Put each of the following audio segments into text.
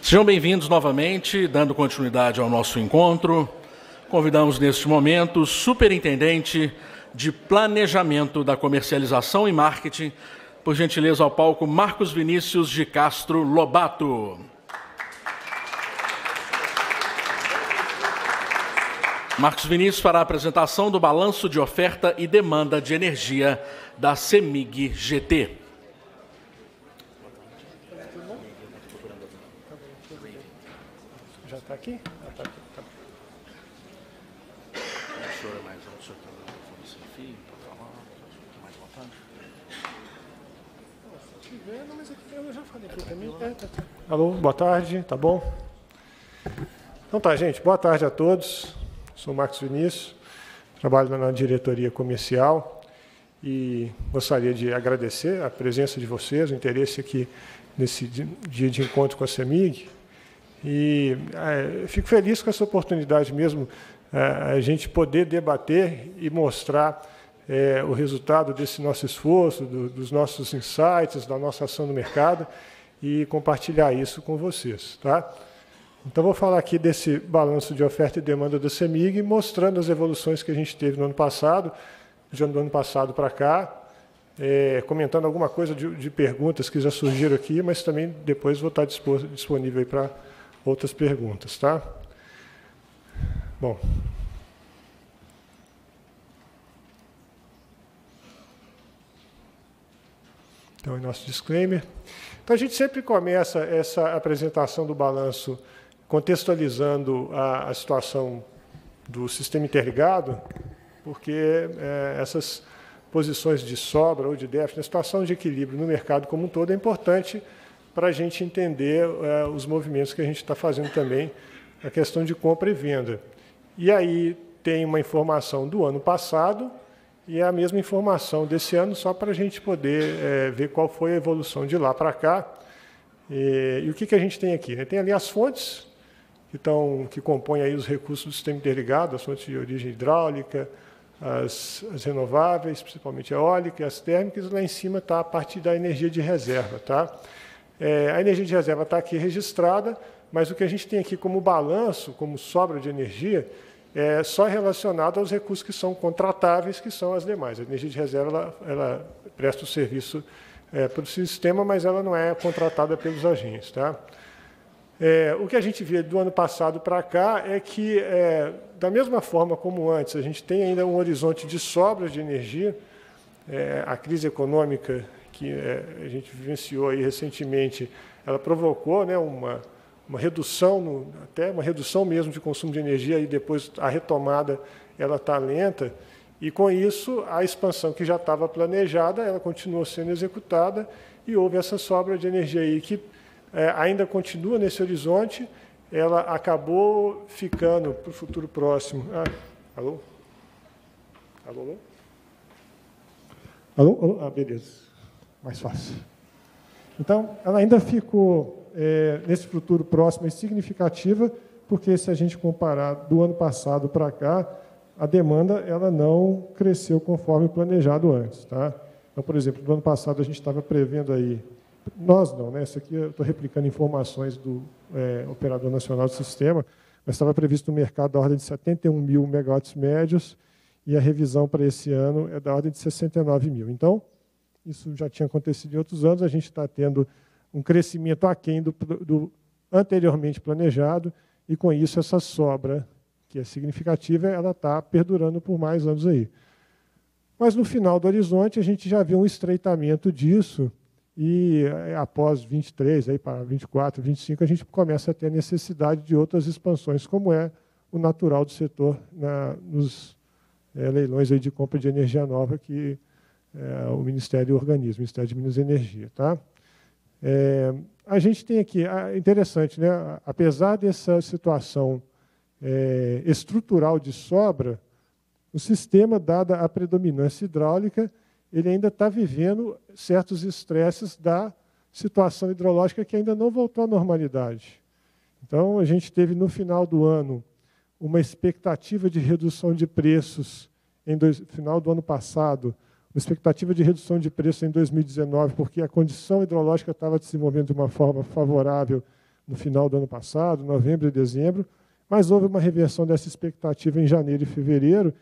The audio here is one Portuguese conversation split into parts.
Sejam bem-vindos novamente, dando continuidade ao nosso encontro. Convidamos neste momento o Superintendente de Planejamento da Comercialização e Marketing, por gentileza ao palco, Marcos Vinícius de Castro Lobato. Marcos Vinícius fará a apresentação do balanço de oferta e demanda de energia da CEMIG GT. Já está aqui? Ah, tá aqui. Tá. O senhor é mais alto, o senhor está sem fio, para falar, mais vontade? Se tiver, não, mas aqui eu já falei aqui também. Tá. Alô, boa tarde, tá bom? Então tá, gente, boa tarde a todos. Sou Marcos Vinícius, trabalho na diretoria comercial e gostaria de agradecer a presença de vocês, o interesse aqui nesse dia de encontro com a CEMIG. E fico feliz com essa oportunidade mesmo, a gente poder debater e mostrar o resultado desse nosso esforço, dos nossos insights, da nossa ação no mercado e compartilhar isso com vocês. Tá? Então, vou falar aqui desse balanço de oferta e demanda da CEMIG, mostrando as evoluções que a gente teve no ano passado, já do ano passado para cá, comentando alguma coisa de perguntas que já surgiram aqui, mas também depois vou estar disponível para outras perguntas, tá? Bom. Então, é nosso disclaimer. Então, a gente sempre começa essa apresentação do balanço contextualizando a situação do sistema interligado, porque essas posições de sobra ou de déficit, a situação de equilíbrio no mercado como um todo é importante para a gente entender os movimentos que a gente está fazendo também, a questão de compra e venda. E aí tem uma informação do ano passado e a mesma informação desse ano, só para a gente poder ver qual foi a evolução de lá para cá. E o que a gente tem aqui? Tem ali as fontes, que compõem aí os recursos do sistema interligado, as fontes de origem hidráulica, as renováveis, principalmente a eólica e as térmicas, lá em cima está a parte da energia de reserva. Tá? A energia de reserva está aqui registrada, mas o que a gente tem aqui como balanço, como sobra de energia, é só relacionado aos recursos que são contratáveis, que são as demais. A energia de reserva ela presta o serviço para o sistema, mas ela não é contratada pelos agentes. Tá? O que a gente vê do ano passado para cá é que, da mesma forma como antes, a gente tem ainda um horizonte de sobra de energia, a crise econômica que a gente vivenciou aí recentemente, ela provocou, né, uma redução, até uma redução mesmo de consumo de energia, e depois a retomada ela está lenta, e com isso a expansão que já estava planejada, ela continuou sendo executada, e houve essa sobra de energia aí que ainda continua nesse horizonte, ela acabou ficando para o futuro próximo. Alô? Alô? Alô? Alô? Ah, beleza. Mais fácil. Então, ela ainda ficou, nesse futuro próximo, e significativa, porque se a gente comparar do ano passado para cá, a demanda ela não cresceu conforme planejado antes. Tá? Então, por exemplo, no ano passado a gente estava prevendo aí, nós não, né? Isso aqui eu estou replicando informações do Operador Nacional do Sistema, mas estava previsto no mercado da ordem de 71 mil megawatts médios, e a revisão para esse ano é da ordem de 69 mil. Então, isso já tinha acontecido em outros anos, a gente está tendo um crescimento aquém do anteriormente planejado, e com isso essa sobra, que é significativa, ela está perdurando por mais anos aí. Mas no final do horizonte a gente já viu um estreitamento disso, e após 23, aí para 24, 25, a gente começa a ter a necessidade de outras expansões, como é o natural do setor nos leilões aí de compra de energia nova que o Ministério organiza, o Ministério de Minas e Energia. Tá? A gente tem aqui, interessante, né? Apesar dessa situação estrutural de sobra, o sistema, dada a predominância hidráulica, ele ainda está vivendo certos estresses da situação hidrológica que ainda não voltou à normalidade. Então, a gente teve, no final do ano, uma expectativa de redução de preços, final do ano passado, uma expectativa de redução de preços em 2019, porque a condição hidrológica estava se desenvolvendo de uma forma favorável, no final do ano passado, novembro e dezembro, mas houve uma reversão dessa expectativa em janeiro e fevereiro,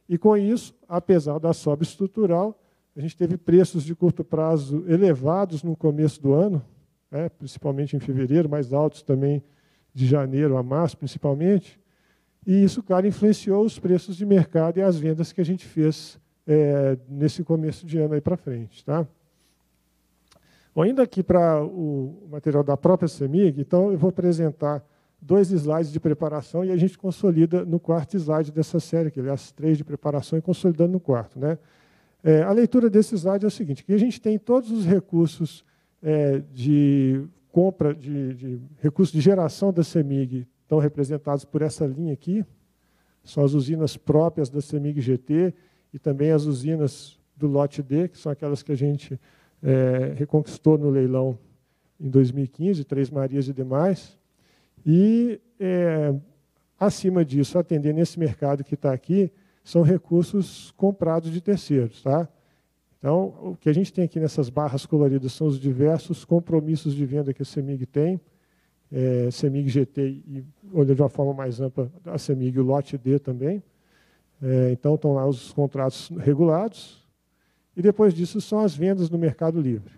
e com isso, apesar da sobe estrutural, a gente teve preços de curto prazo elevados no começo do ano, principalmente em fevereiro, mais altos também de janeiro a março, principalmente, e isso, claro, influenciou os preços de mercado e as vendas que a gente fez nesse começo de ano aí para frente. Tá? Bom, indo aqui para o material da própria CEMIG, então eu vou apresentar 2 slides de preparação e a gente consolida no 4º slide dessa série, que aliás 3 de preparação e consolidando no 4º. Né? A leitura desse slide é o seguinte, que a gente tem todos os recursos de compra, de recursos de geração da CEMIG, estão representados por essa linha aqui, são as usinas próprias da CEMIG GT e também as usinas do lote D, que são aquelas que a gente reconquistou no leilão em 2015, Três Marias e demais. E, acima disso, atendendo esse mercado que está aqui, são recursos comprados de terceiros. Tá? Então, o que a gente tem aqui nessas barras coloridas são os diversos compromissos de venda que a CEMIG tem, CEMIG GT e, olhando de uma forma mais ampla, a CEMIG e o lote D também. Então, estão lá os contratos regulados, e depois disso são as vendas no Mercado Livre.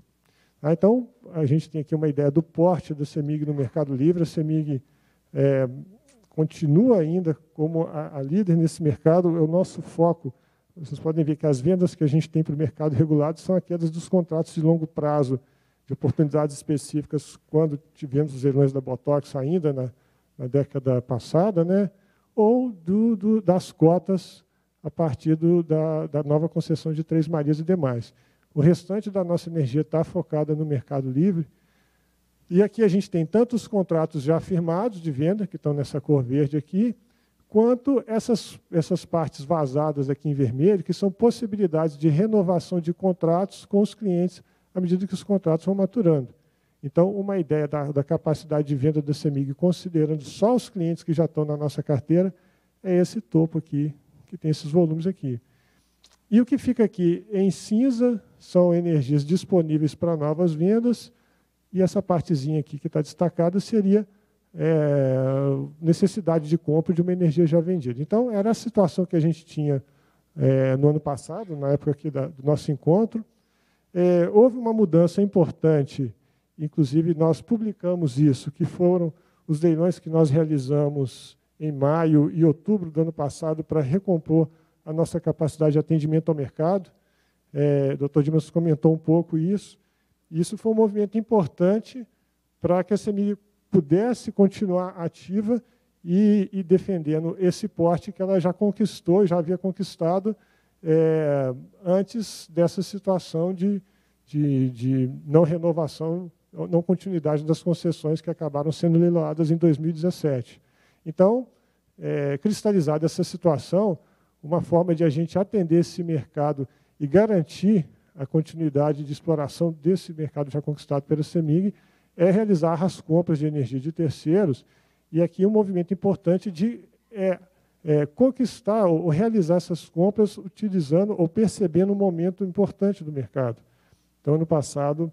Então, a gente tem aqui uma ideia do porte da CEMIG no Mercado Livre. A CEMIG continua ainda como a líder nesse mercado. O nosso foco, vocês podem ver que as vendas que a gente tem para o mercado regulado são aquelas dos contratos de longo prazo, de oportunidades específicas, quando tivemos os leilões da Botox ainda na década passada, né? Ou das cotas a partir da nova concessão de Três Marias e demais. O restante da nossa energia está focada no Mercado Livre. E aqui a gente tem tanto os contratos já firmados de venda, que estão nessa cor verde aqui, quanto essas partes vazadas aqui em vermelho, que são possibilidades de renovação de contratos com os clientes à medida que os contratos vão maturando. Então, uma ideia da capacidade de venda da CEMIG, considerando só os clientes que já estão na nossa carteira, é esse topo aqui, que tem esses volumes aqui. E o que fica aqui em cinza são energias disponíveis para novas vendas, e essa partezinha aqui que está destacada seria necessidade de compra de uma energia já vendida. Então, era a situação que a gente tinha no ano passado, na época aqui do nosso encontro. Houve uma mudança importante, inclusive nós publicamos isso, que foram os leilões que nós realizamos em maio e outubro do ano passado para recompor a nossa capacidade de atendimento ao mercado. O Dr. Dimas comentou um pouco isso. Isso foi um movimento importante para que a CEMIG pudesse continuar ativa e defendendo esse porte que ela já conquistou, já havia conquistado antes dessa situação de não renovação, não continuidade das concessões que acabaram sendo leiloadas em 2017. Então, cristalizada essa situação, uma forma de a gente atender esse mercado e garantir a continuidade de exploração desse mercado já conquistado pela CEMIG é realizar as compras de energia de terceiros, e aqui um movimento importante de conquistar ou realizar essas compras utilizando ou percebendo um momento importante do mercado. Então, ano passado,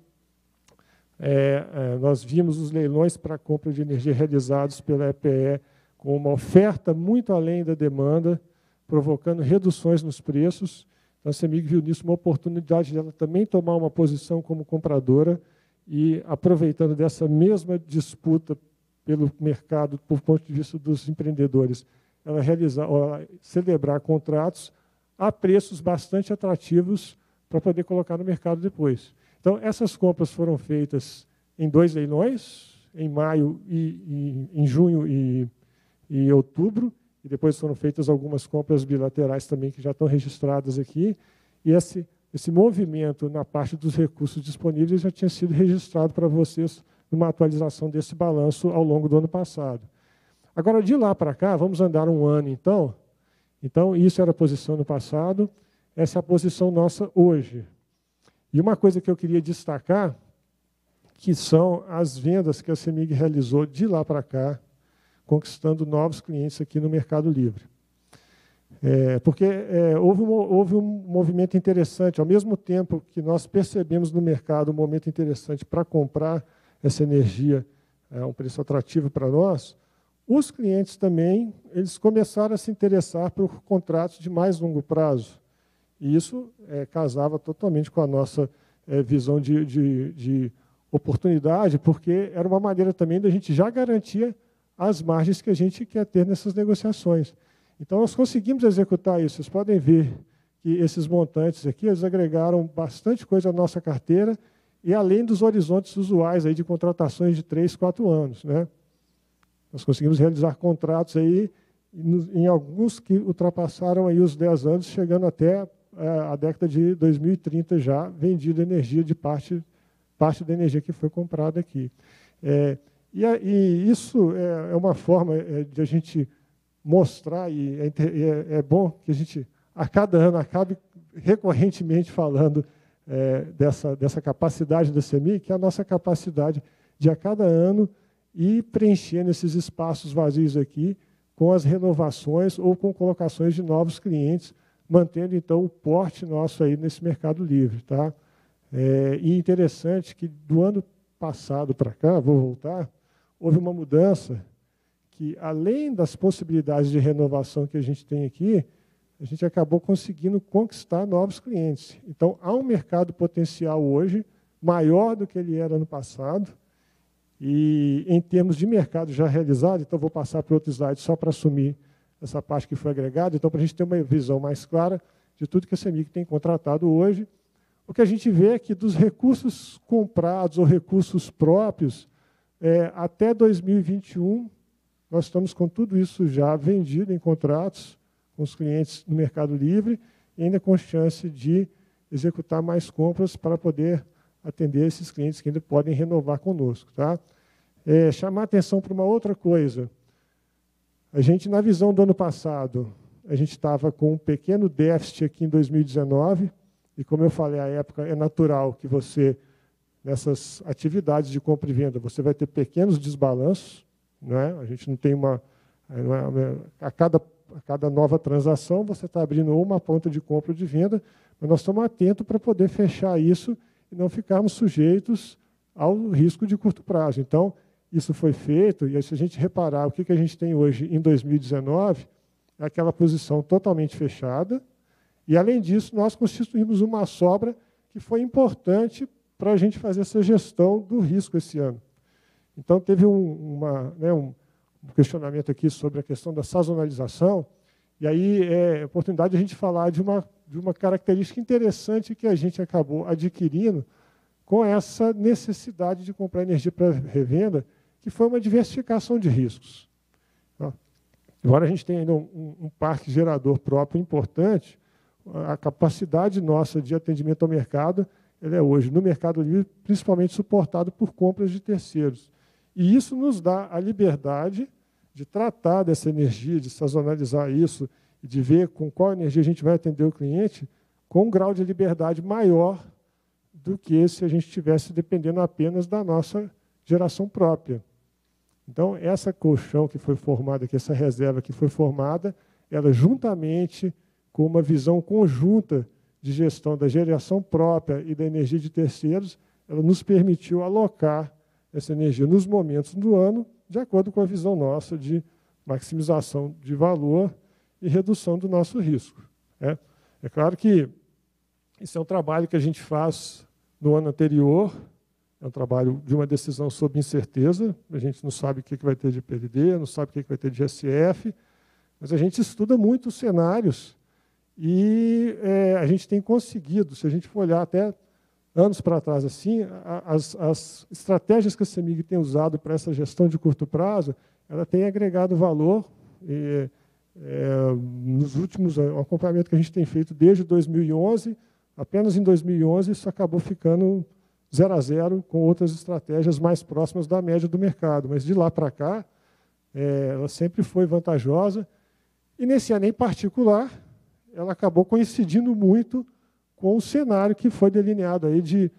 nós vimos os leilões para compra de energia realizados pela EPE com uma oferta muito além da demanda, provocando reduções nos preços. Então, a CEMIG viu nisso uma oportunidade dela também tomar uma posição como compradora e, aproveitando dessa mesma disputa pelo mercado, por ponto de vista dos empreendedores, ela celebrar contratos a preços bastante atrativos para poder colocar no mercado depois. Então, essas compras foram feitas em 2 leilões, em maio e em junho e outubro, e depois foram feitas algumas compras bilaterais também que já estão registradas aqui, e esse movimento na parte dos recursos disponíveis já tinha sido registrado para vocês numa atualização desse balanço ao longo do ano passado. Agora, de lá para cá, vamos andar um ano, então. Então, isso era a posição no passado, essa é a posição nossa hoje. E uma coisa que eu queria destacar, que são as vendas que a CEMIG realizou de lá para cá, conquistando novos clientes aqui no Mercado Livre. Porque houve um movimento interessante, ao mesmo tempo que nós percebemos no mercado um momento interessante para comprar essa energia um preço atrativo para nós, os clientes também eles começaram a se interessar por contratos de mais longo prazo. E isso casava totalmente com a nossa visão de oportunidade, porque era uma maneira também da gente já garantir as margens que a gente quer ter nessas negociações. Então, nós conseguimos executar isso. Vocês podem ver que esses montantes aqui, eles agregaram bastante coisa à nossa carteira, e além dos horizontes usuais aí de contratações de 3, 4 anos. Né? Nós conseguimos realizar contratos aí, em alguns que ultrapassaram aí os 10 anos, chegando até a década de 2030 já, vendida energia de parte da energia que foi comprada aqui. E isso é uma forma de a gente mostrar, e é bom que a gente, a cada ano, acabe recorrentemente falando dessa capacidade da CEMIG, que é a nossa capacidade de, a cada ano, ir preenchendo esses espaços vazios aqui com as renovações ou com colocações de novos clientes, mantendo, então, o porte nosso aí nesse mercado livre. Tá? E interessante que, do ano passado para cá, vou voltar, houve uma mudança que, além das possibilidades de renovação que a gente tem aqui, a gente acabou conseguindo conquistar novos clientes. Então, há um mercado potencial hoje maior do que ele era no passado, e em termos de mercado já realizado, então vou passar para outro slide só para assumir essa parte que foi agregada, então para a gente ter uma visão mais clara de tudo que a CEMIG tem contratado hoje. O que a gente vê é que dos recursos comprados ou recursos próprios, até 2021, nós estamos com tudo isso já vendido em contratos com os clientes no Mercado Livre, e ainda com chance de executar mais compras para poder atender esses clientes que ainda podem renovar conosco. Tá? Chamar atenção para uma outra coisa. A gente, na visão do ano passado, a gente estava com um pequeno déficit aqui em 2019, e como eu falei, à época é natural que você, nessas atividades de compra e venda, você vai ter pequenos desbalanços, não é? A gente não tem a cada nova transação, você está abrindo uma ponta de compra ou de venda, mas nós estamos atentos para poder fechar isso e não ficarmos sujeitos ao risco de curto prazo. Então, isso foi feito, e aí, se a gente reparar o que a gente tem hoje em 2019, é aquela posição totalmente fechada, e, além disso, nós constituímos uma sobra que foi importante para a gente fazer essa gestão do risco esse ano. Então, teve um questionamento aqui sobre a questão da sazonalização, e aí é oportunidade de a gente falar de uma característica interessante que a gente acabou adquirindo com essa necessidade de comprar energia para revenda, que foi uma diversificação de riscos. Embora a gente tenha ainda um parque gerador próprio importante, a capacidade nossa de atendimento ao mercado, ela é hoje, no Mercado Livre, principalmente suportado por compras de terceiros. E isso nos dá a liberdade de tratar dessa energia, de sazonalizar isso, e de ver com qual energia a gente vai atender o cliente, com um grau de liberdade maior do que se a gente estivesse dependendo apenas da nossa geração própria. Então, essa colchão que foi formada aqui, essa reserva que foi formada, ela, juntamente com uma visão conjunta de gestão da geração própria e da energia de terceiros, ela nos permitiu alocar essa energia nos momentos do ano, de acordo com a visão nossa de maximização de valor e redução do nosso risco. É claro que isso é um trabalho que a gente faz no ano anterior, é um trabalho de uma decisão sob incerteza, a gente não sabe o que vai ter de PLD, não sabe o que vai ter de GSF, mas a gente estuda muito os cenários e a gente tem conseguido, se a gente for olhar até anos para trás, assim, as estratégias que a CEMIG tem usado para essa gestão de curto prazo, ela tem agregado valor. Nos últimos o acompanhamento que a gente tem feito desde 2011, apenas em 2011 isso acabou ficando 0 a 0 com outras estratégias mais próximas da média do mercado. Mas de lá para cá, ela sempre foi vantajosa. E nesse ano em particular, ela acabou coincidindo muito com o cenário que foi delineado aí de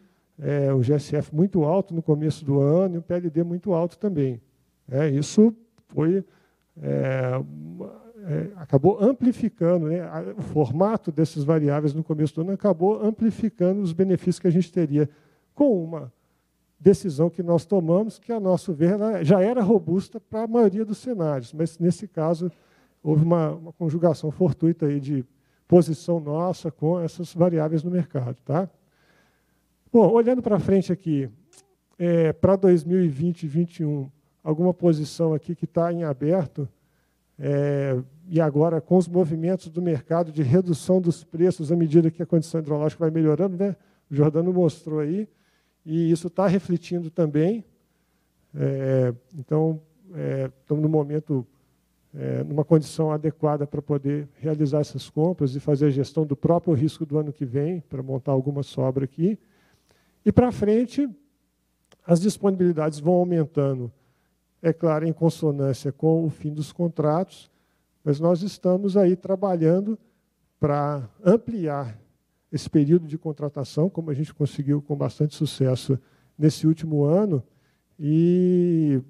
um GSF muito alto no começo do ano e um PLD muito alto também. Isso foi, acabou amplificando, né, o formato dessas variáveis no começo do ano acabou amplificando os benefícios que a gente teria com uma decisão que nós tomamos, que, a nosso ver, ela já era robusta para a maioria dos cenários, mas, nesse caso, houve uma conjugação fortuita aí de posição nossa com essas variáveis no mercado. Tá? Bom, olhando para frente aqui, para 2020 e 2021, alguma posição aqui que está em aberto, e agora com os movimentos do mercado de redução dos preços à medida que a condição hidrológica vai melhorando, né? O Jordano mostrou aí, e isso está refletindo também. Então, estamos no momento, numa condição adequada para poder realizar essas compras e fazer a gestão do próprio risco do ano que vem, para montar alguma sobra aqui. E, para frente, as disponibilidades vão aumentando, é claro, em consonância com o fim dos contratos, mas nós estamos aí trabalhando para ampliar esse período de contratação, como a gente conseguiu com bastante sucesso nesse último ano, e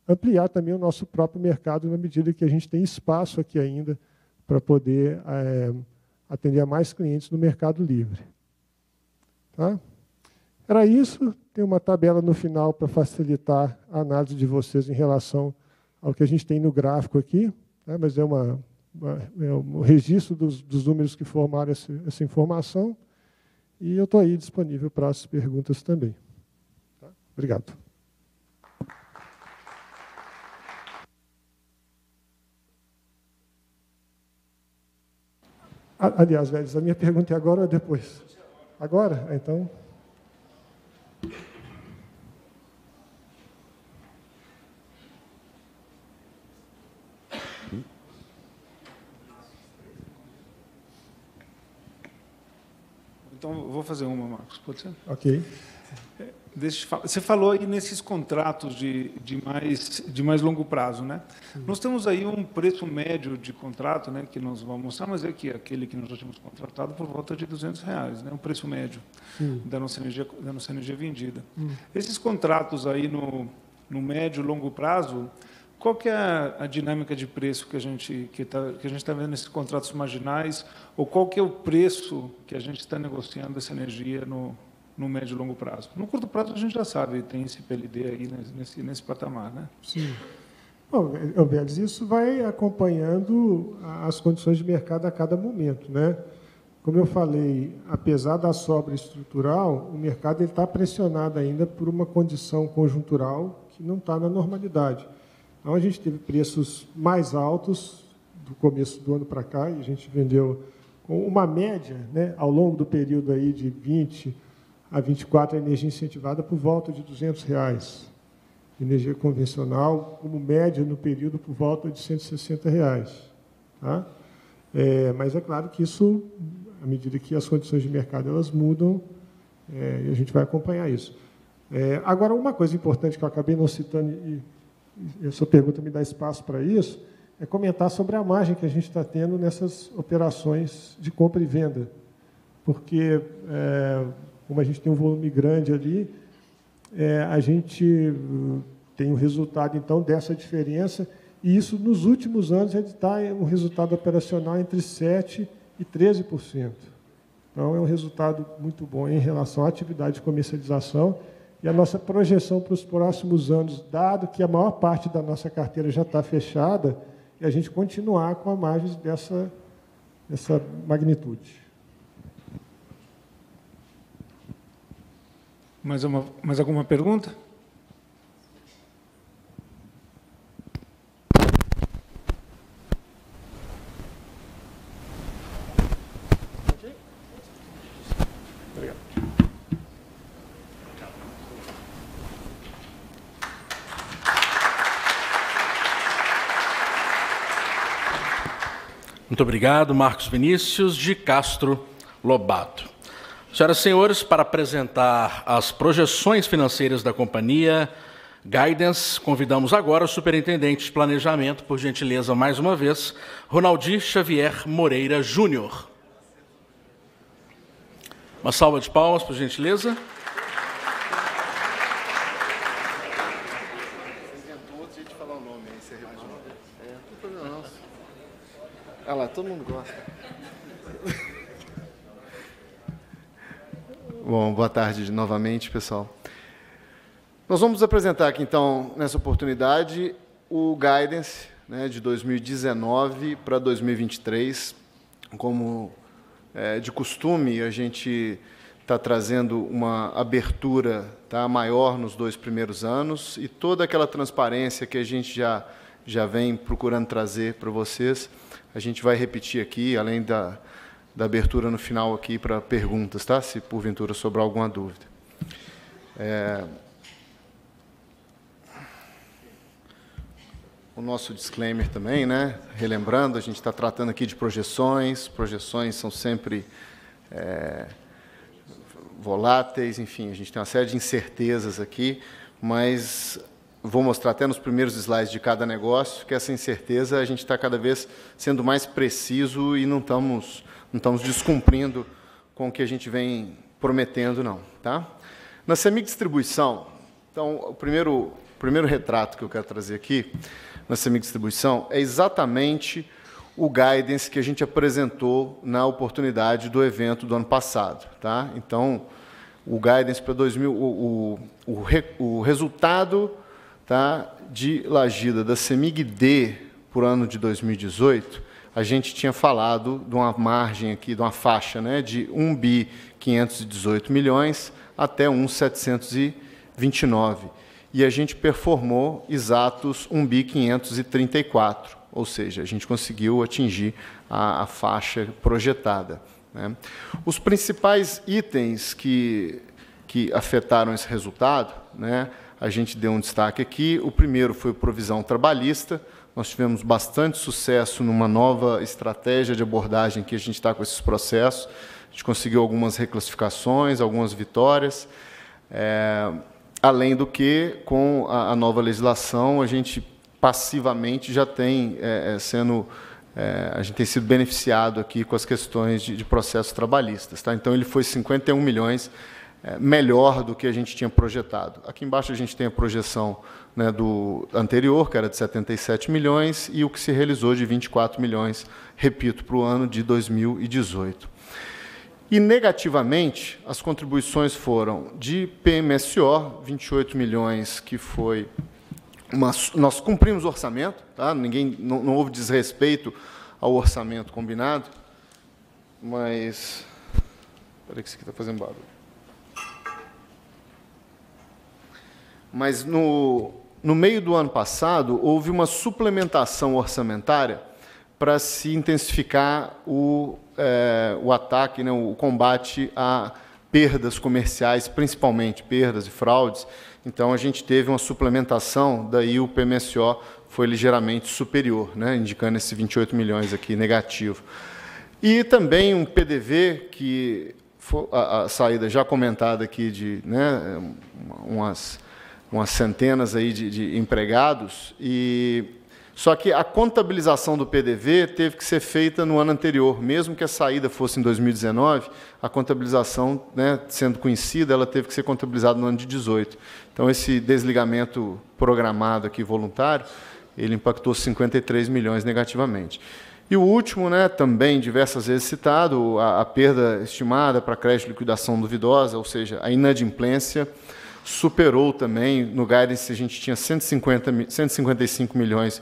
ampliar também o nosso próprio mercado na medida que a gente tem espaço aqui ainda para poder atender a mais clientes no mercado livre. Tá? Era isso. Tem uma tabela no final para facilitar a análise de vocês em relação ao que a gente tem no gráfico aqui, né? Mas é um registro dos números que formaram essa informação, e eu estou aí disponível para as perguntas também. Tá? Obrigado. Aliás, velhos, a minha pergunta é agora ou depois? Agora? Então... Então, eu vou fazer uma, Marcos, pode ser? Ok. Você falou aí nesses contratos de mais longo prazo, né? Nós temos aí um preço médio de contrato, né, que nós vamos mostrar, mas é que aquele que nós já tínhamos contratado por volta de R$200, né, um preço médio da nossa energia vendida. Esses contratos aí no médio e longo prazo, qual que é a dinâmica de preço que a gente está vendo nesses contratos marginais, ou qual que é o preço que a gente está negociando essa energia no médio e longo prazo? No curto prazo, a gente já sabe, tem esse PLD aí nesse patamar, né? Sim. Bom, Vélez, isso vai acompanhando as condições de mercado a cada momento, né? Como eu falei, apesar da sobra estrutural, o mercado está pressionado ainda por uma condição conjuntural que não está na normalidade. Então, a gente teve preços mais altos do começo do ano para cá, e a gente vendeu com uma média, né, ao longo do período aí de 20 a 24, a energia incentivada por volta de R$200. Energia convencional, como média no período, por volta de R$160. Tá? Mas é claro que isso, à medida que as condições de mercado elas mudam, e a gente vai acompanhar isso. Agora, uma coisa importante que eu acabei não citando, e a sua pergunta me dá espaço para isso, é comentar sobre a margem que a gente está tendo nessas operações de compra e venda. Porque, como a gente tem um volume grande ali, a gente tem um resultado, então, dessa diferença, e isso, nos últimos anos, está um resultado operacional entre 7% e 13%. Então, é um resultado muito bom em relação à atividade de comercialização, e a nossa projeção para os próximos anos, dado que a maior parte da nossa carteira já está fechada, é a gente continuar com a margem dessa magnitude. Mais alguma pergunta? Obrigado. Muito obrigado, Marcos Vinícius de Castro Lobato. Senhoras e senhores, para apresentar as projeções financeiras da companhia Guidance, convidamos agora o superintendente de planejamento, por gentileza, mais uma vez, Ronaldir Xavier Moreira Júnior. Uma salva de palmas, por gentileza. Olha lá, todo mundo gosta. Bom, boa tarde novamente, pessoal. Nós vamos apresentar aqui, então, nessa oportunidade, o guidance, né, de 2019 para 2023. Como de costume, a gente está trazendo uma abertura, tá, maior nos 2 primeiros anos e toda aquela transparência que a gente já vem procurando trazer para vocês, a gente vai repetir aqui, além da abertura no final aqui para perguntas, tá? Se porventura sobrar alguma dúvida. O nosso disclaimer também, né? Relembrando, a gente está tratando aqui de projeções. Projeções são sempre voláteis, enfim, a gente tem uma série de incertezas aqui, mas vou mostrar até nos primeiros slides de cada negócio que essa incerteza a gente está cada vez sendo mais preciso e não estamos descumprindo com o que a gente vem prometendo, não. Tá? Na semidistribuição, então, o primeiro retrato que eu quero trazer aqui, na semidistribuição, é exatamente o guidance que a gente apresentou na oportunidade do evento do ano passado. Tá? Então, o guidance para o resultado, tá, de Lagida da CEMIG-D por ano de 2018, a gente tinha falado de uma margem aqui, de uma faixa, né, de 1.518 milhões até 1.729. E a gente performou exatos 1.534, ou seja, a gente conseguiu atingir a faixa projetada. Né? Os principais itens que afetaram esse resultado, né, a gente deu um destaque aqui. O primeiro foi a provisão trabalhista. Nós tivemos bastante sucesso numa nova estratégia de abordagem que a gente está com esses processos. A gente conseguiu algumas reclassificações, algumas vitórias. Além do que, com a nova legislação, a gente passivamente já tem a gente tem sido beneficiado aqui com as questões de processos trabalhistas. Tá? Então, ele foi 51 milhões melhor do que a gente tinha projetado. Aqui embaixo a gente tem a projeção, né, do anterior, que era de 77 milhões, e o que se realizou de 24 milhões, repito, para o ano de 2018. E, negativamente, as contribuições foram de PMSO, 28 milhões, que foi... Nós cumprimos o orçamento, tá? Não houve desrespeito ao orçamento combinado, mas... Espera que isso aqui está fazendo barulho. Mas, no meio do ano passado, houve uma suplementação orçamentária para se intensificar o ataque, né, o combate a perdas comerciais, principalmente perdas e fraudes. Então, a gente teve uma suplementação, daí o PMSO foi ligeiramente superior, né, indicando esse 28 milhões aqui negativo. E também um PDV, que foi a saída já comentada aqui de, né, umas centenas aí de empregados, só que a contabilização do PDV teve que ser feita no ano anterior, mesmo que a saída fosse em 2019, a contabilização, né, sendo conhecida, ela teve que ser contabilizada no ano de 2018. Então, esse desligamento programado aqui, voluntário, ele impactou 53 milhões negativamente. E o último, né, também diversas vezes citado, a perda estimada para crédito de liquidação duvidosa, ou seja, a inadimplência, superou também, no guidance a gente tinha 155 milhões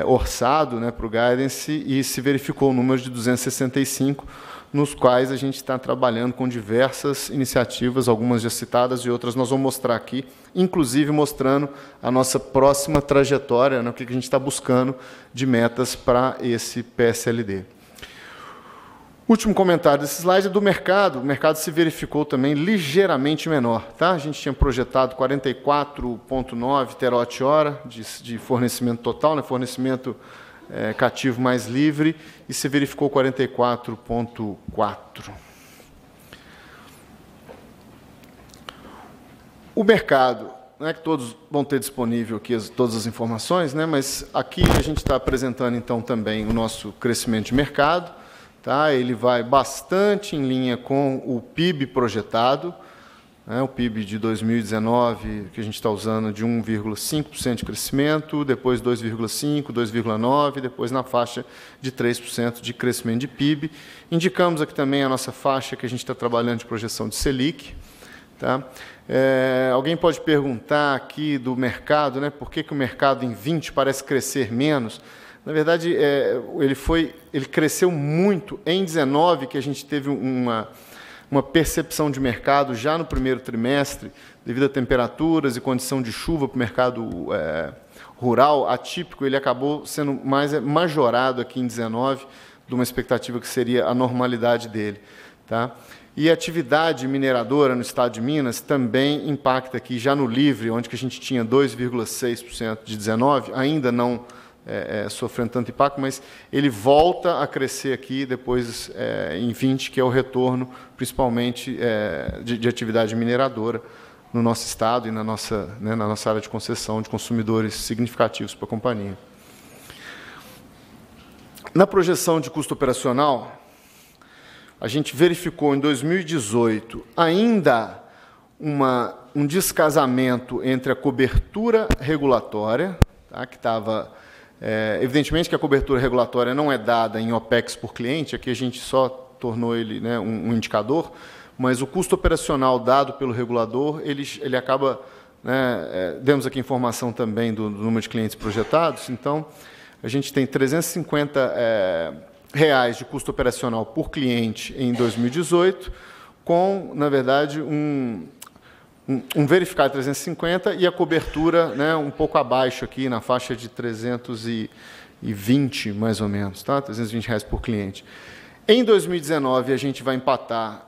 orçado, né, para o guidance, e se verificou o número de 265, nos quais a gente está trabalhando com diversas iniciativas, algumas já citadas e outras nós vamos mostrar aqui, inclusive mostrando a nossa próxima trajetória, né, o que a gente está buscando de metas para esse PSLD. Último comentário desse slide é do mercado. O mercado se verificou também ligeiramente menor. Tá? A gente tinha projetado 44,9 terawatt-hora de fornecimento total, né? Fornecimento cativo mais livre, e se verificou 44,4. O mercado, não é que todos vão ter disponível aqui todas as informações, né? Mas aqui a gente está apresentando, então, também o nosso crescimento de mercado. Tá? Ele vai bastante em linha com o PIB projetado, né? O PIB de 2019, que a gente está usando, de 1,5% de crescimento, depois 2,5%, 2,9%, depois na faixa de 3% de crescimento de PIB. Indicamos aqui também a nossa faixa que a gente está trabalhando de projeção de Selic. Tá? Alguém pode perguntar aqui do mercado, né, por que o mercado em 20 parece crescer menos? Na verdade, ele cresceu muito em 19, que a gente teve uma percepção de mercado já no primeiro trimestre, devido a temperaturas e condição de chuva para o mercado rural atípico, ele acabou sendo mais majorado aqui em 19, de uma expectativa que seria a normalidade dele. Tá? E a atividade mineradora no estado de Minas também impacta aqui, já no livre, onde que a gente tinha 2,6% de 19, ainda não sofrendo tanto impacto, mas ele volta a crescer aqui depois em 20, que é o retorno, principalmente, de atividade mineradora no nosso estado e na nossa área de concessão de consumidores significativos para a companhia. Na projeção de custo operacional, a gente verificou em 2018 ainda um descasamento entre a cobertura regulatória, tá, que estava... evidentemente que a cobertura regulatória não é dada em OPEX por cliente, aqui a gente só tornou ele, né, um indicador, mas o custo operacional dado pelo regulador, ele acaba... né, demos aqui informação também do número de clientes projetados, então a gente tem R$350 de custo operacional por cliente em 2018, com, na verdade, um verificado 350 e a cobertura, né, um pouco abaixo aqui, na faixa de 320, mais ou menos, tá? R$320 por cliente. Em 2019, a gente vai empatar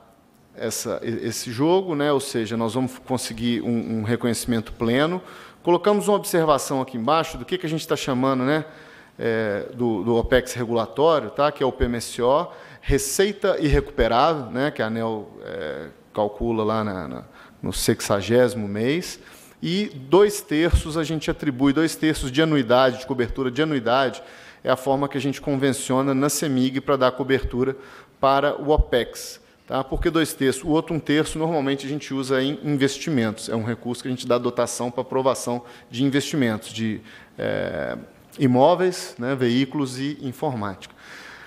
esse jogo, né, ou seja, nós vamos conseguir um reconhecimento pleno. Colocamos uma observação aqui embaixo do que a gente está chamando, né, do OPEX regulatório, tá, que é o PMSO, receita irrecuperável, né, que a ANEEL calcula lá no 60º mês, e 2/3 a gente atribui, 2/3 de anuidade, de cobertura de anuidade, é a forma que a gente convenciona na CEMIG para dar cobertura para o OPEX. Tá? Por que 2/3? O outro 1/3 normalmente a gente usa em investimentos, é um recurso que a gente dá dotação para aprovação de investimentos, de imóveis, né, veículos e informática.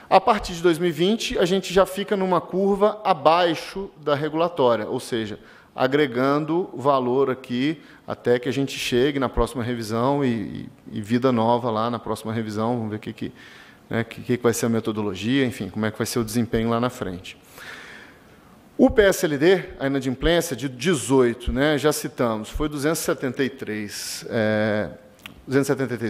A partir de 2020, a gente já fica numa curva abaixo da regulatória, ou seja, agregando valor aqui até que a gente chegue na próxima revisão e vida nova lá na próxima revisão, vamos ver o que vai ser a metodologia, enfim, como é que vai ser o desempenho lá na frente. O PSLD, a inadimplência de 18, né, já citamos, foi 273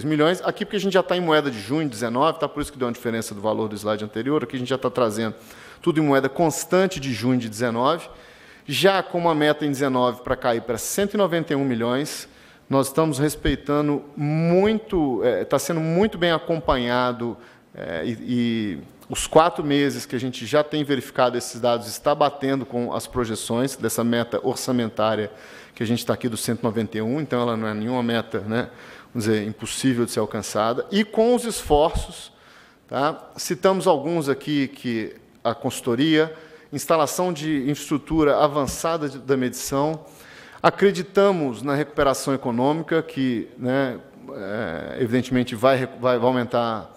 milhões, aqui porque a gente já está em moeda de junho de 19, tá, por isso que deu uma diferença do valor do slide anterior, aqui a gente já está trazendo tudo em moeda constante de junho de 19, já com uma meta em 19 para cair para 191 milhões, nós estamos respeitando muito, está sendo muito bem acompanhado, e os 4 meses que a gente já tem verificado esses dados está batendo com as projeções dessa meta orçamentária que a gente está aqui do 191, então ela não é nenhuma meta, né, vamos dizer, impossível de ser alcançada, e com os esforços, tá? Citamos alguns aqui, que a consultoria, instalação de infraestrutura avançada da medição, acreditamos na recuperação econômica, que, né, evidentemente, vai aumentar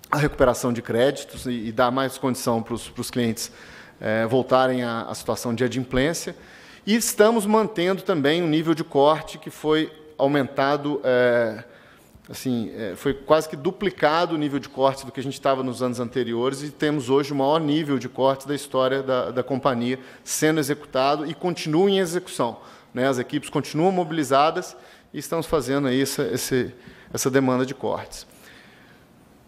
a recuperação de créditos e dar mais condição para os clientes voltarem à situação de adimplência, e estamos mantendo também um nível de corte que foi aumentado, foi quase que duplicado o nível de corte do que a gente estava nos anos anteriores, e temos hoje o maior nível de corte da história da companhia sendo executado e continua em execução, né? As equipes continuam mobilizadas e estamos fazendo aí essa demanda de cortes.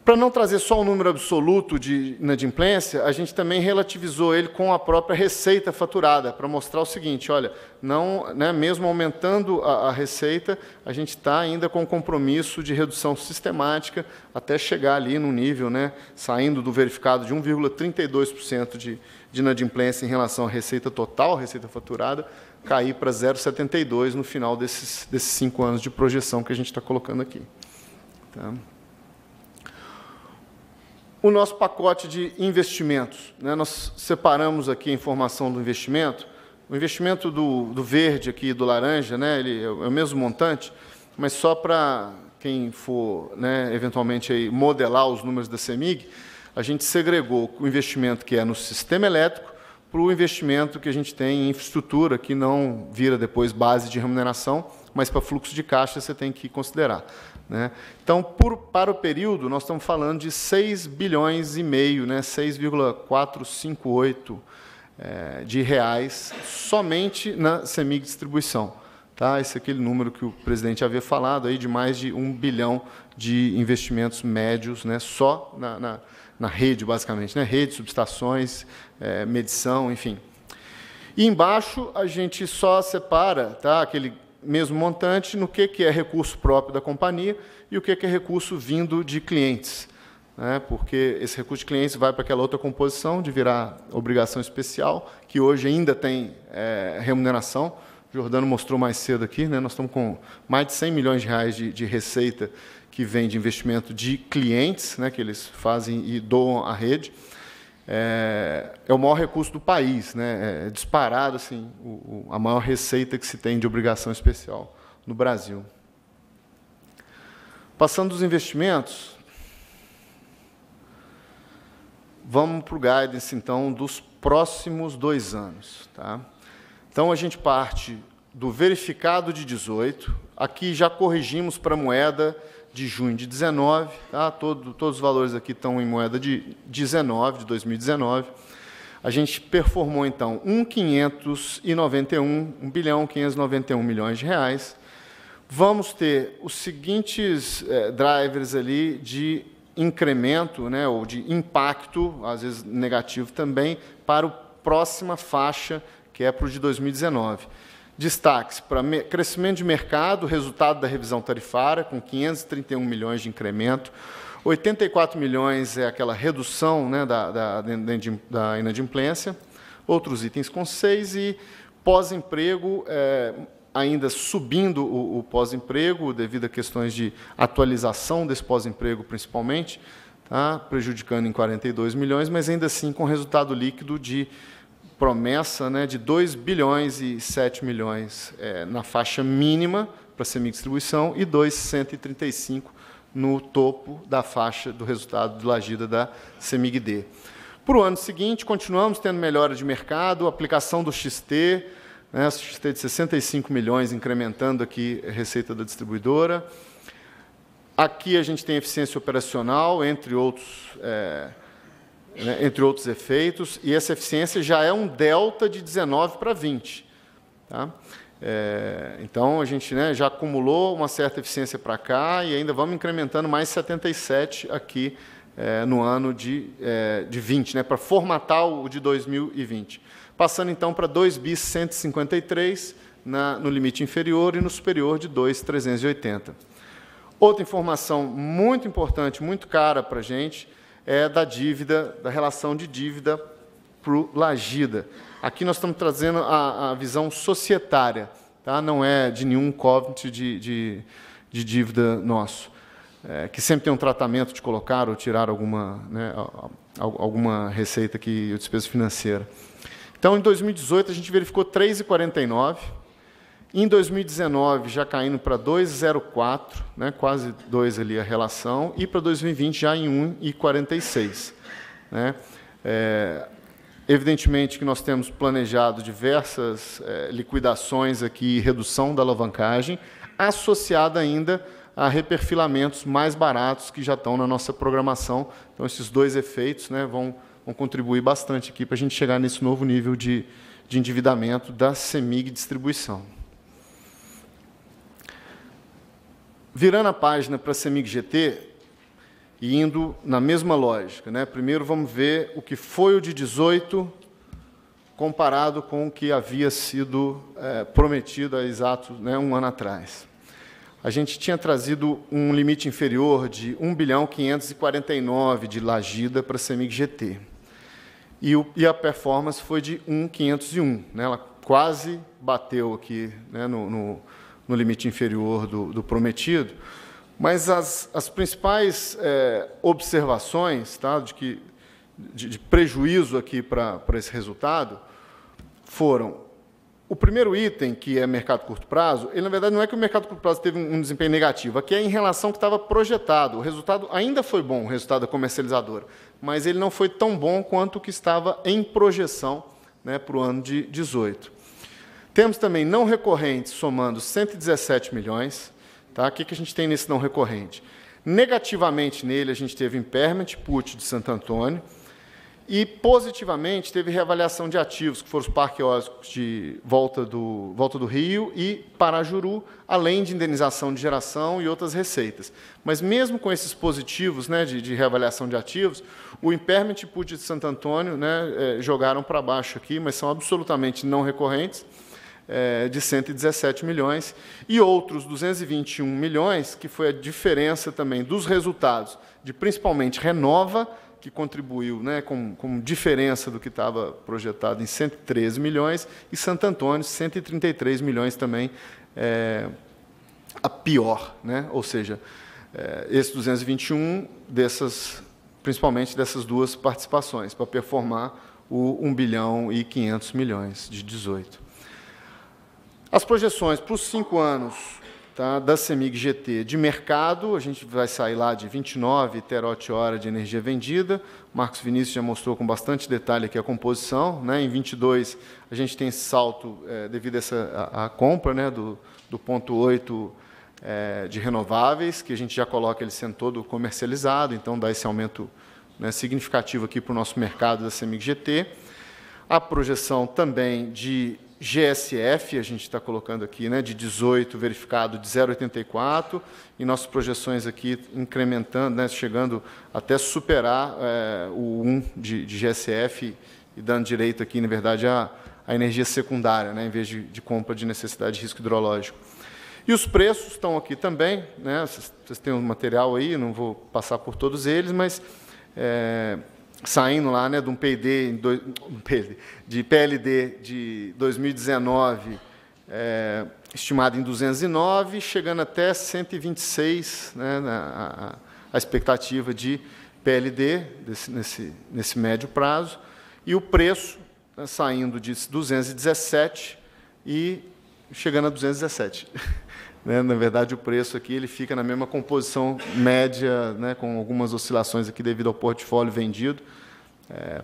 Para não trazer só um número absoluto de inadimplência, a gente também relativizou ele com a própria receita faturada, para mostrar o seguinte, olha, não, né, mesmo aumentando a receita, a gente está ainda com compromisso de redução sistemática até chegar ali no nível, né, saindo do verificado de 1,32% de inadimplência em relação à receita total, receita faturada, cair para 0,72% no final desses 5 anos de projeção que a gente está colocando aqui. Tá? O nosso pacote de investimentos, né, nós separamos aqui a informação do investimento. O investimento do verde aqui, do laranja, né, ele é o mesmo montante, mas só para quem for, né, eventualmente aí, modelar os números da CEMIG, a gente segregou o investimento que é no sistema elétrico, para o investimento que a gente tem em infraestrutura, que não vira depois base de remuneração, mas para fluxo de caixa você tem que considerar, né? Então, para o período, nós estamos falando de 6 bilhões e meio, né, 6,458 de reais, somente na CEMIG Distribuição. Tá? Esse é aquele número que o presidente havia falado, aí, de mais de 1 bilhão de investimentos médios, né, só na rede, basicamente, né, rede, subestações, medição, enfim. E embaixo a gente só separa, tá, aquele mesmo montante no que é recurso próprio da companhia e o que é recurso vindo de clientes, né, porque esse recurso de clientes vai para aquela outra composição de virar obrigação especial, que hoje ainda tem remuneração. O Jordano mostrou mais cedo aqui, né, nós estamos com mais de 100 milhões de reais de receita que vem de investimento de clientes, né, que eles fazem e doam à rede. É o maior recurso do país, né, é disparado assim, a maior receita que se tem de obrigação especial no Brasil. Passando dos investimentos, vamos para o guidance, então, dos próximos 2 anos. Tá? Então, a gente parte do verificado de 18, aqui já corrigimos para a moeda de junho de 19, tá? Todos os valores aqui estão em moeda de 19, de 2019. A gente performou, então, 1 bilhão 591 milhões de reais. Vamos ter os seguintes drivers ali de incremento, né, ou de impacto, às vezes negativo também, para a próxima faixa, que é para o de 2019. Destaques para crescimento de mercado, resultado da revisão tarifária, com 531 milhões de incremento. 84 milhões é aquela redução, né, da inadimplência. Outros itens com 6 e pós-emprego, ainda subindo o pós-emprego, devido a questões de atualização desse pós-emprego, principalmente, tá, prejudicando em 42 milhões, mas ainda assim com resultado líquido de promessa, né, de 2 bilhões e 7 milhões na faixa mínima para a CEMIG Distribuição e 2,135 no topo da faixa do resultado de Lagida da CEMIG-D. Para o ano seguinte, continuamos tendo melhora de mercado, aplicação do XT, né, XT de 65 milhões, incrementando aqui a receita da distribuidora. Aqui a gente tem eficiência operacional, entre outros efeitos, e essa eficiência já é um delta de 19 para 20. Tá? Então, a gente, né, já acumulou uma certa eficiência para cá e ainda vamos incrementando mais 77 aqui no ano de 20, né, para formatar o de 2020. Passando, então, para 2.153 no limite inferior e no superior de 2.380. Outra informação muito importante, muito cara para a gente, é da dívida, da relação de dívida para o Lagida. Aqui nós estamos trazendo a visão societária, tá? Não é de nenhum covenant de dívida nosso, que sempre tem um tratamento de colocar ou tirar alguma, né, alguma receita aqui, despesa financeira. Então, em 2018, a gente verificou 3,49. Em 2019, já caindo para 2,04, né, quase 2 ali a relação, e para 2020 já em 1,46. Né? Evidentemente que nós temos planejado diversas liquidações aqui e redução da alavancagem, associada ainda a reperfilamentos mais baratos que já estão na nossa programação. Então, esses dois efeitos, né, vão contribuir bastante aqui para a gente chegar nesse novo nível de endividamento da CEMIG Distribuição. Virando a página para a CEMIG GT e indo na mesma lógica, né? Primeiro vamos ver o que foi o de 18 comparado com o que havia sido prometido há exato, né, um ano atrás. A gente tinha trazido um limite inferior de 1 bilhão 549 de Lagida para a CEMIG GT. E a performance foi de 1.501. Né? Ela quase bateu aqui, né, no limite inferior do prometido, mas as principais observações, tá, de prejuízo aqui para esse resultado foram: o primeiro item, que é mercado curto prazo, ele, na verdade, não é que o mercado curto prazo teve um desempenho negativo, aqui é em relação ao que estava projetado. O resultado ainda foi bom, o resultado da comercializadora, mas ele não foi tão bom quanto o que estava em projeção né, para o ano de 18. Temos também não recorrentes, somando 117 milhões. Tá? O que a gente tem nesse não recorrente? Negativamente nele, a gente teve impairment put de Santo Antônio, e positivamente teve reavaliação de ativos, que foram os parques eólicos de Volta do Rio e Parajuru, além de indenização de geração e outras receitas. Mas mesmo com esses positivos, né, de reavaliação de ativos, o impairment put de Santo Antônio, né, jogaram para baixo aqui, mas são absolutamente não recorrentes, de 117 milhões, e outros 221 milhões, que foi a diferença também dos resultados de, principalmente, Renova, que contribuiu, né, com diferença do que estava projetado em 113 milhões, e Santo Antônio, 133 milhões também, a pior. Né? Ou seja, esse 221, principalmente dessas duas participações, para performar o 1 bilhão e 500 milhões de 18. As projeções para os 5 anos, tá, da CEMIG GT de mercado, a gente vai sair lá de 29 terawatt-hora de energia vendida. O Marcos Vinícius já mostrou com bastante detalhe aqui a composição. Né? Em 22, a gente tem esse salto devido à compra, né, do ponto 8 de renováveis, que a gente já coloca ele sendo todo comercializado, então dá esse aumento, né, significativo aqui para o nosso mercado da CEMIG GT. A projeção também de GSF, a gente está colocando aqui, né, de 18 verificado de 0,84, e nossas projeções aqui incrementando, né, chegando até superar o 1 de GSF e dando direito aqui, na verdade, à energia secundária, né, em vez de compra de necessidade de risco hidrológico. E os preços estão aqui também, né, vocês têm um material aí, não vou passar por todos eles, mas saindo lá, né, de um de PLD de 2019, estimado em 209, chegando até 126, né, a expectativa de PLD nesse médio prazo, e o preço, né, saindo de 217 e chegando a 217. Né, na verdade, o preço aqui ele fica na mesma composição média, né, com algumas oscilações aqui devido ao portfólio vendido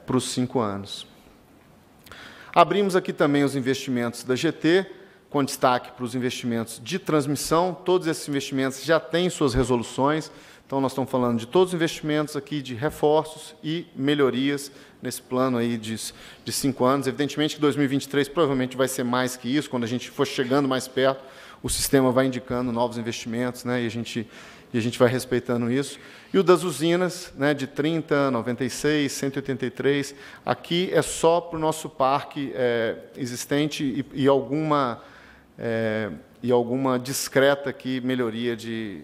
para os 5 anos. Abrimos aqui também os investimentos da GT, com destaque para os investimentos de transmissão. Todos esses investimentos já têm suas resoluções, então nós estamos falando de todos os investimentos aqui de reforços e melhorias nesse plano aí de 5 anos. Evidentemente que 2023 provavelmente vai ser mais que isso, quando a gente for chegando mais perto, o sistema vai indicando novos investimentos, né, e a gente vai respeitando isso. E o das usinas, né, de 30, 96, 183, aqui é só para o nosso parque existente e alguma discreta aqui melhoria de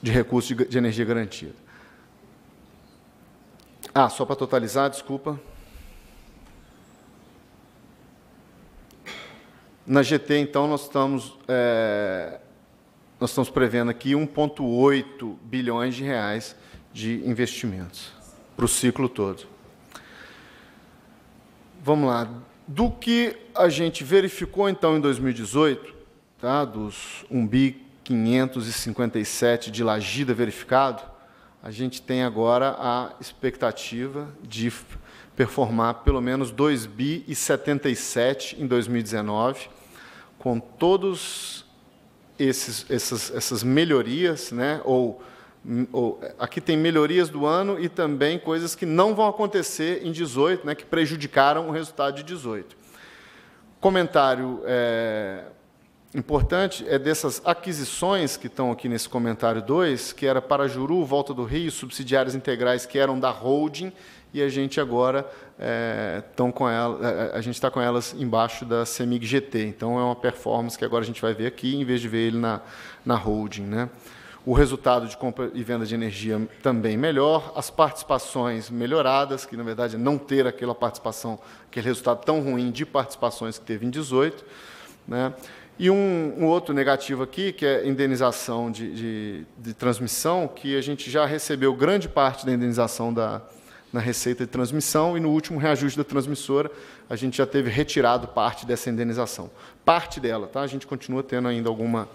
recurso de energia garantida. Só para totalizar, desculpa. Na GT, então, nós estamos prevendo aqui 1,8 bilhões de reais de investimentos para o ciclo todo. Vamos lá. Do que a gente verificou, então, em 2018, tá, dos 1.557 de Lagida verificado, a gente tem agora a expectativa de performar pelo menos 2.077 em 2019, com todos essas melhorias, né, aqui tem melhorias do ano e também coisas que não vão acontecer em 18, né, que prejudicaram o resultado de 18. Comentário importante é dessas aquisições que estão aqui nesse comentário 2, que era Parajuru, Volta do Rio, subsidiárias integrais que eram da holding, e a gente agora está com elas embaixo da CEMIG GT. Então, é uma performance que agora a gente vai ver aqui, em vez de ver ele na holding. Né? O resultado de compra e venda de energia também melhor, as participações melhoradas, que, na verdade, é não ter aquela participação, aquele resultado tão ruim de participações que teve em 18. Né? E um outro negativo aqui, que é indenização de transmissão, que a gente já recebeu grande parte da indenização na receita de transmissão, e no último reajuste da transmissora, a gente já teve retirado parte dessa indenização. Parte dela, tá? A gente continua tendo ainda alguma...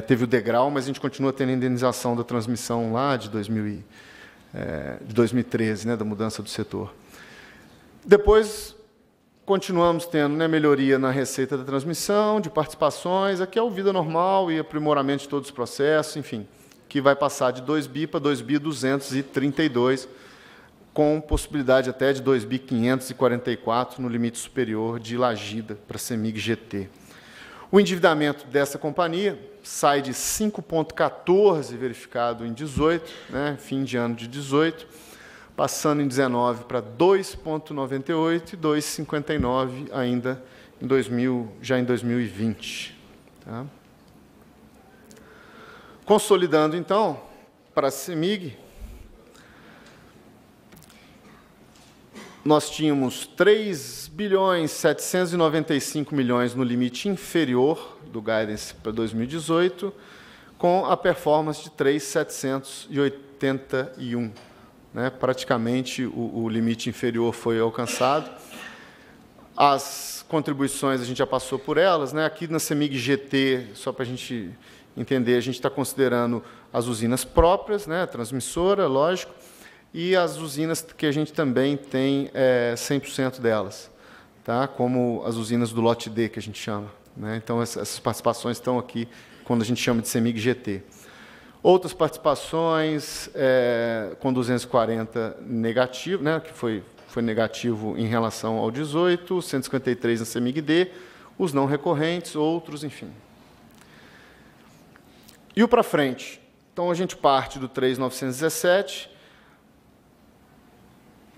teve o degrau, mas a gente continua tendo a indenização da transmissão lá de 2013, né, da mudança do setor. Depois, continuamos tendo, né, melhoria na receita da transmissão, de participações, aqui é o vida normal e aprimoramento de todos os processos, enfim, que vai passar de 2 bi para 2 bi 232, com possibilidade até de 2 bi 544 no limite superior de Lagida para a CEMIG GT. O endividamento dessa companhia sai de 5,14 verificado em 18, né, fim de ano de 18, passando em 19 para 2,98 e 2,59 ainda já em 2020. Tá? Consolidando, então, para a CEMIG, nós tínhamos 3 bilhões 795 milhões no limite inferior do guidance para 2018, com a performance de 3.781. Né? Praticamente o limite inferior foi alcançado. As contribuições, a gente já passou por elas. Né? Aqui na CEMIG GT, só para a gente entender, a gente está considerando as usinas próprias, né? A transmissora, lógico, e as usinas que a gente também tem 100% delas, tá? Como as usinas do lote D, que a gente chama. Né? Então, essas participações estão aqui quando a gente chama de CEMIG GT. Outras participações com 240 negativo, né? Que foi negativo em relação ao 18, 153 na CEMIG D, os não recorrentes, outros, enfim. E o para frente? Então, a gente parte do 3.917,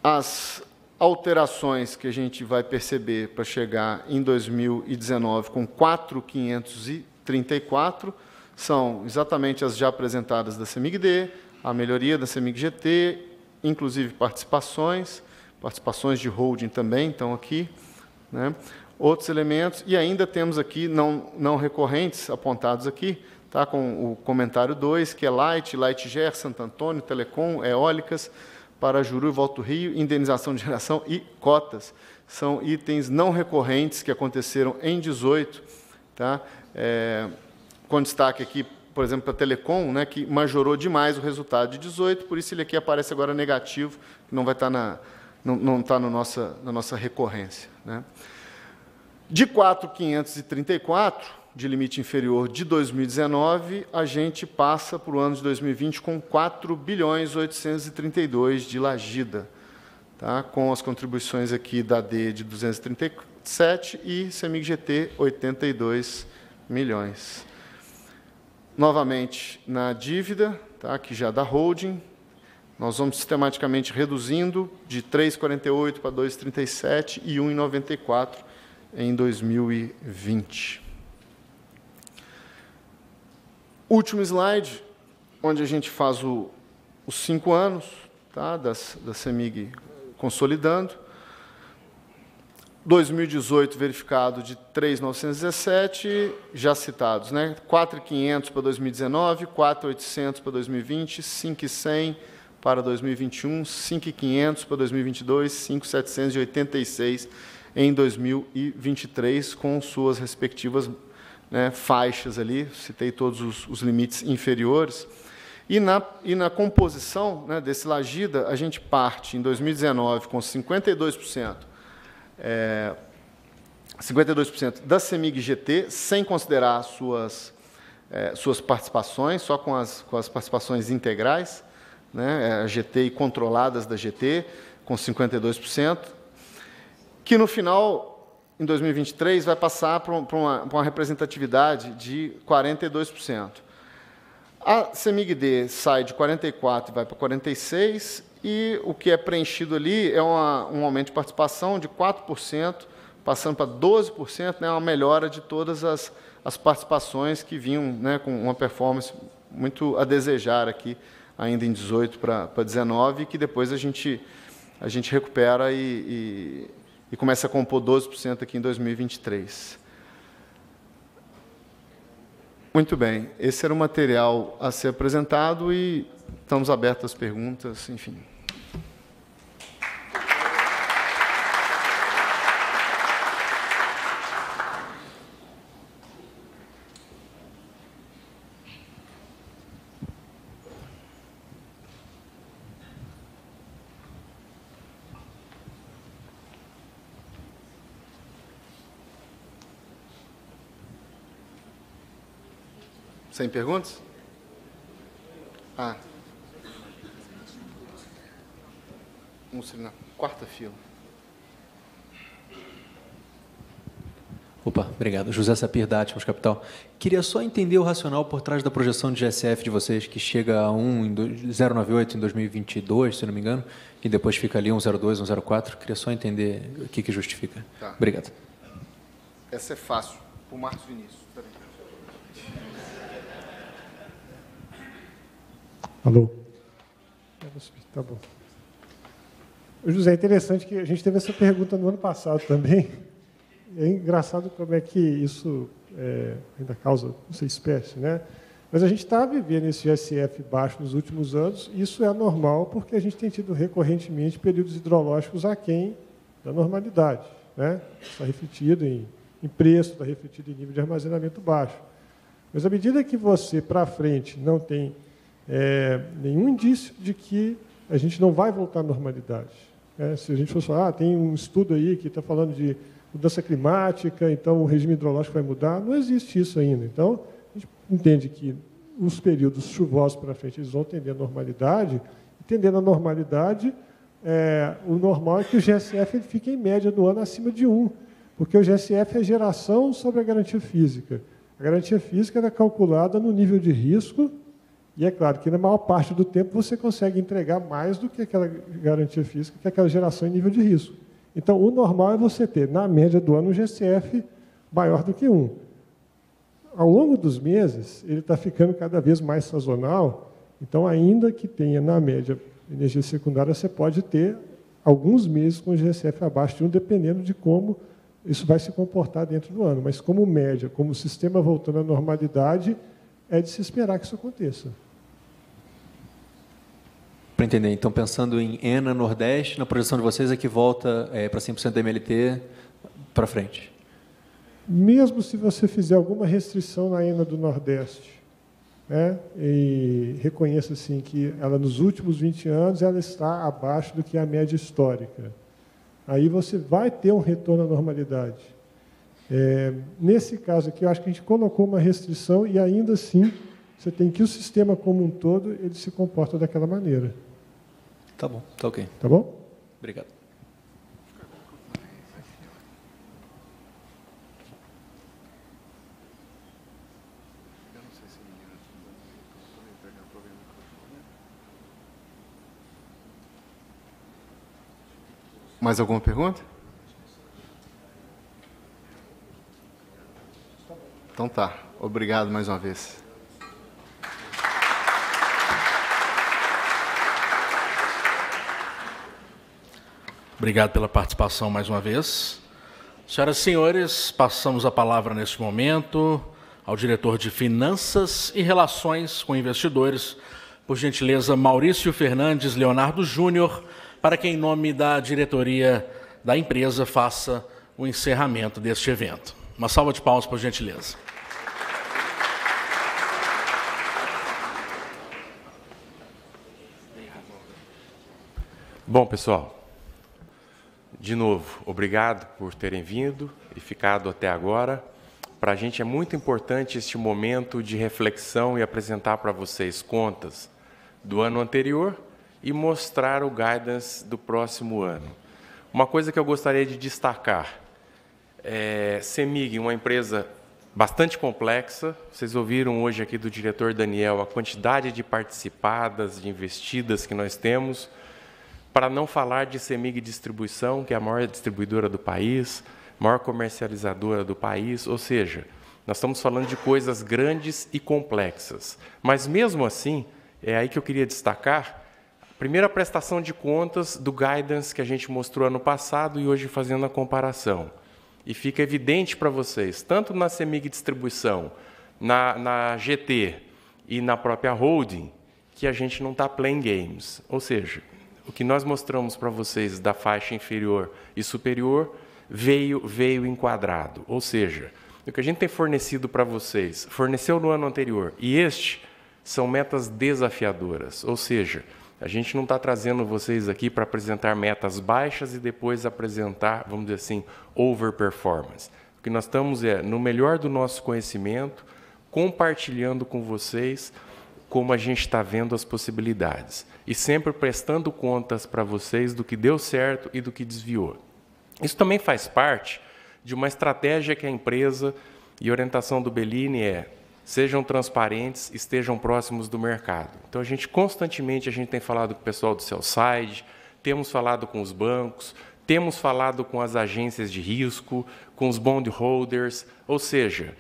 as alterações que a gente vai perceber para chegar em 2019 com 4.534 são exatamente as já apresentadas da CEMIG D, a melhoria da CEMIG GT, inclusive participações de holding também estão aqui, né? Outros elementos, e ainda temos aqui não recorrentes apontados aqui, tá? Com o comentário 2, que é Lightger, Santo Antônio, Telecom, eólicas, Parajuru e Volta do Rio, indenização de geração e cotas. São itens não recorrentes que aconteceram em 18, tá? Com destaque aqui, por exemplo, para a Telecom, né, que majorou demais o resultado de 18, por isso ele aqui aparece agora negativo, não vai estar não está na nossa recorrência. Né? De 4.534, de limite inferior de 2019, a gente passa para o ano de 2020 com 4.832 de Lagida, tá? Com as contribuições aqui da D de 237 e CEMIG GT 82 milhões. Novamente, na dívida, tá? Que já da holding, nós vamos sistematicamente reduzindo de 3,48 para 2,37 e 1,94 em 2020. Último slide, onde a gente faz os 5 anos, tá, da CEMIG consolidando. 2018 verificado de 3.917, já citados, né? 4.500 para 2019, 4.800 para 2020, 5.100 para 2021, 5.500 para 2022, 5.786 em 2023, com suas respectivas, né, faixas ali, citei todos os limites inferiores. E na composição, né, desse Lagida, a gente parte em 2019 com 52%, 52% da CEMIG GT, sem considerar suas participações, só com as participações integrais, né, a GT e controladas da GT, com 52%, que no final, em 2023, vai passar para uma representatividade de 42%. A CEMIG D sai de 44% e vai para 46%, e o que é preenchido ali é um aumento de participação de 4%, passando para 12%, né, uma melhora de todas as participações que vinham, né, com uma performance muito a desejar aqui, ainda em 18 para 19, e que depois a gente recupera e começa a compor 12% aqui em 2023. Muito bem, esse era o material a ser apresentado e estamos abertos às perguntas, enfim. Sem perguntas? Na quarta fila. Opa, obrigado. José Sapir, da Atmos Capital. Queria só entender o racional por trás da projeção de GSF de vocês, que chega a 0,98 em 2022, se não me engano, e depois fica ali 1,02, 1,04. Queria só entender o que justifica. Tá. Obrigado. Essa é fácil. Para o Marcos Vinícius. Alô? Tá bom. José, é interessante que a gente teve essa pergunta no ano passado também. É engraçado como é que isso ainda causa, não sei, espécie, né? Mas a gente está vivendo esse GSF baixo nos últimos anos, e isso é normal porque a gente tem tido recorrentemente períodos hidrológicos aquém da normalidade, né? Está refletido em preço, está refletido em nível de armazenamento baixo. Mas à medida que você, para frente, não tem nenhum indício de que a gente não vai voltar à normalidade. Se a gente fosse falar, tem um estudo aí que está falando de mudança climática, então o regime hidrológico vai mudar, não existe isso ainda. Então, a gente entende que os períodos chuvosos para frente eles vão tender à normalidade, e tendendo à normalidade, o normal é que o GSF ele fique em média do ano acima de 1, porque o GSF é geração sobre a garantia física. A garantia física era calculada no nível de risco, e é claro que, na maior parte do tempo, você consegue entregar mais do que aquela garantia física, que é aquela geração em nível de risco. Então, o normal é você ter, na média do ano, um GSF maior do que 1. Ao longo dos meses, ele está ficando cada vez mais sazonal, então, ainda que tenha, na média, energia secundária, você pode ter alguns meses com o GSF abaixo de 1, dependendo de como isso vai se comportar dentro do ano. Mas, como média, como o sistema voltando à normalidade, é de se esperar que isso aconteça. Para entender, então, pensando em ENA Nordeste, na projeção de vocês é que volta para 100% da MLT para frente? Mesmo se você fizer alguma restrição na ENA do Nordeste, né, e reconheça assim, que ela, nos últimos 20 anos, ela está abaixo do que é a média histórica, aí você vai ter um retorno à normalidade. Nesse caso aqui, eu acho que a gente colocou uma restrição e, ainda assim, você tem que o sistema como um todo ele se comporta daquela maneira. Tá bom, tá ok. Tá bom? Obrigado. Mais alguma pergunta? Então tá. Obrigado mais uma vez. Obrigado pela participação mais uma vez. Senhoras e senhores, passamos a palavra neste momento ao diretor de Finanças e Relações com Investidores, por gentileza, Maurício Fernandes Leonardo Júnior, para que, em nome da diretoria da empresa, faça o encerramento deste evento. Uma salva de palmas, por gentileza. Bom, pessoal, de novo, obrigado por terem vindo e ficado até agora. Para a gente é muito importante este momento de reflexão e apresentar para vocês contas do ano anterior e mostrar o guidance do próximo ano. Uma coisa que eu gostaria de destacar é CEMIG, uma empresa bastante complexa. Vocês ouviram hoje aqui do diretor Daniel a quantidade de participadas, de investidas que nós temos, para não falar de CEMIG Distribuição, que é a maior distribuidora do país, maior comercializadora do país, ou seja, nós estamos falando de coisas grandes e complexas. Mas, mesmo assim, é aí que eu queria destacar a primeira prestação de contas do guidance que a gente mostrou ano passado e hoje fazendo a comparação. E fica evidente para vocês, tanto na CEMIG Distribuição, na GT e na própria holding, que a gente não está playing games. Ou seja, o que nós mostramos para vocês da faixa inferior e superior veio enquadrado. Ou seja, o que a gente tem fornecido para vocês, forneceu no ano anterior, e são metas desafiadoras. Ou seja, a gente não está trazendo vocês aqui para apresentar metas baixas e depois apresentar, vamos dizer assim, overperformance. O que nós estamos no melhor do nosso conhecimento, compartilhando com vocês como a gente está vendo as possibilidades. E sempre prestando contas para vocês do que deu certo e do que desviou. Isso também faz parte de uma estratégia que a empresa e a orientação do Bellini sejam transparentes, estejam próximos do mercado. Então, constantemente, a gente tem falado com o pessoal do sell-side, temos falado com os bancos, temos falado com as agências de risco, com os bondholders, ou seja,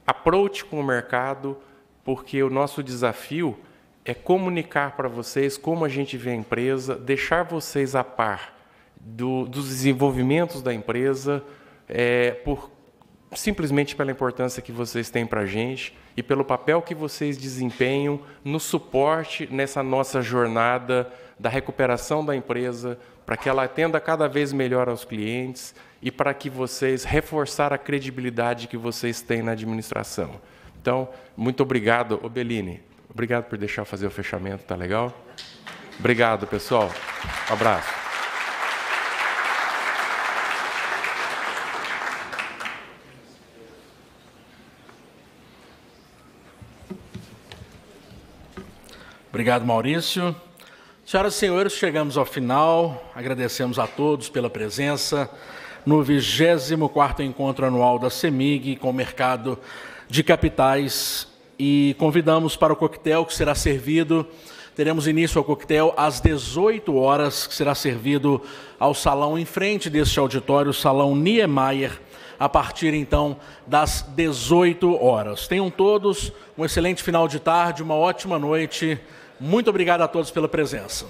approach com o mercado, porque o nosso desafio é comunicar para vocês como a gente vê a empresa, deixar vocês a par dos desenvolvimentos da empresa, simplesmente pela importância que vocês têm para a gente e pelo papel que vocês desempenham no suporte nessa nossa jornada da recuperação da empresa, para que ela atenda cada vez melhor aos clientes e para que vocês reforçar a credibilidade que vocês têm na administração. Então, muito obrigado, Bellini. Obrigado por deixar eu fazer o fechamento, tá legal? Obrigado, pessoal. Um abraço. Obrigado, Maurício. Senhoras e senhores, chegamos ao final. Agradecemos a todos pela presença no 24º Encontro Anual da CEMIG com o Mercado de Capitais e convidamos para o coquetel que será servido. Teremos início ao coquetel às 18 horas, que será servido ao salão em frente deste auditório, o Salão Niemeyer, a partir, então, das 18 horas. Tenham todos um excelente final de tarde, uma ótima noite. Muito obrigado a todos pela presença.